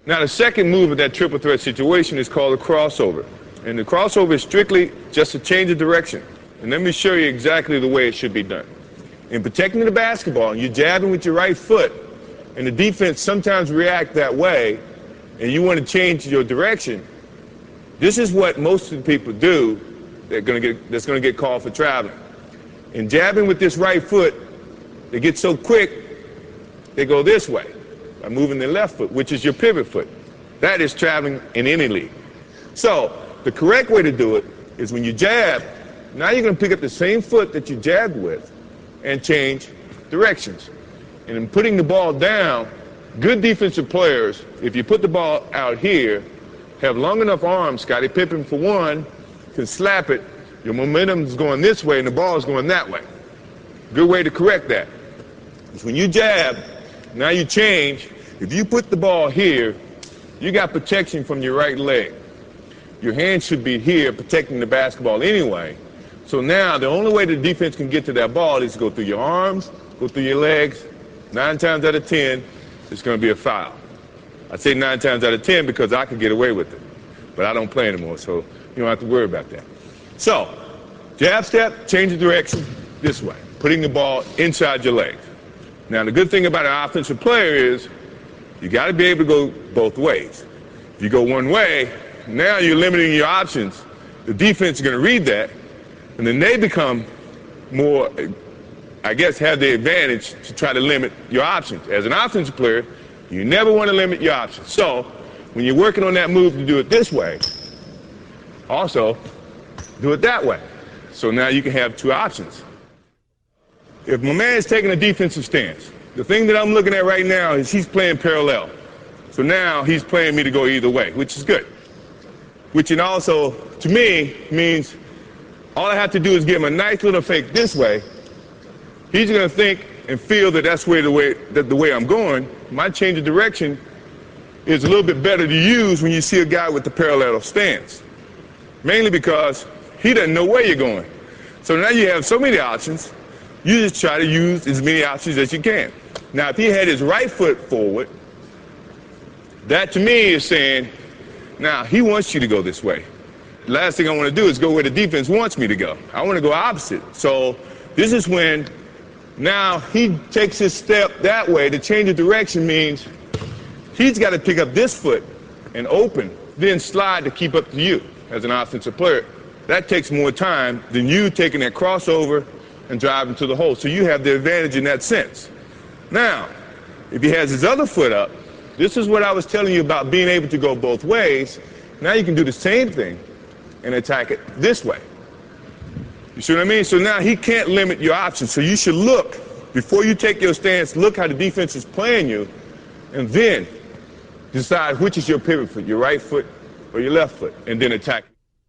Now the second move of that triple threat situation is called a crossover. And the crossover is strictly just a change of direction. And let me show you exactly the way it should be done. In protecting the basketball, you're jabbing with your right foot, and the defense sometimes react that way, and you want to change your direction. This is what most of the people do that's going to get called for traveling. In jabbing with this right foot, they get so quick, they go this way by moving their left foot, which is your pivot foot. That is traveling in any league. So the correct way to do it is when you jab, now you're going to pick up the same foot that you jabbed with and change directions. And in putting the ball down, good defensive players, if you put the ball out here, have long enough arms. Scottie Pippen, for one, can slap it. Your momentum is going this way and the ball is going that way. Good way to correct that is when you jab, now you change. If you put the ball here, you got protection from your right leg. Your hand should be here protecting the basketball anyway. So now the only way the defense can get to that ball is to go through your arms, go through your legs. 9 times out of 10, it's going to be a foul. I say 9 times out of 10 because I could get away with it. But I don't play anymore, so you don't have to worry about that. So, jab step, change the direction this way, putting the ball inside your legs. Now, the good thing about an offensive player is you got to be able to go both ways. If you go one way, now you're limiting your options. The defense is going to read that, and then they become more, I guess, have the advantage to try to limit your options. As an offensive player, you never want to limit your options. So when you're working on that move to do it this way, also do it that way. So now you can have two options. If my man is taking a defensive stance, the thing that I'm looking at right now is he's playing parallel. So now he's playing me to go either way, which is good. Which and also, to me, means all I have to do is give him a nice little fake this way. He's going to think and feel that that's the way I'm going. My change of direction is a little bit better to use when you see a guy with the parallel stance. Mainly because he doesn't know where you're going. So now you have so many options, you just try to use as many options as you can. Now, if he had his right foot forward, that to me is saying, now he wants you to go this way. The last thing I want to do is go where the defense wants me to go. I want to go opposite. So this is when now he takes his step that way. The change of direction means he's got to pick up this foot and open, then slide to keep up to you as an offensive player. That takes more time than you taking that crossover and driving to the hole. So you have the advantage in that sense. Now, if he has his other foot up, this is what I was telling you about being able to go both ways. Now you can do the same thing and attack it this way. You see what I mean? So now he can't limit your options. So you should look, before you take your stance, look how the defense is playing you, and then decide which is your pivot foot, your right foot or your left foot, and then attack.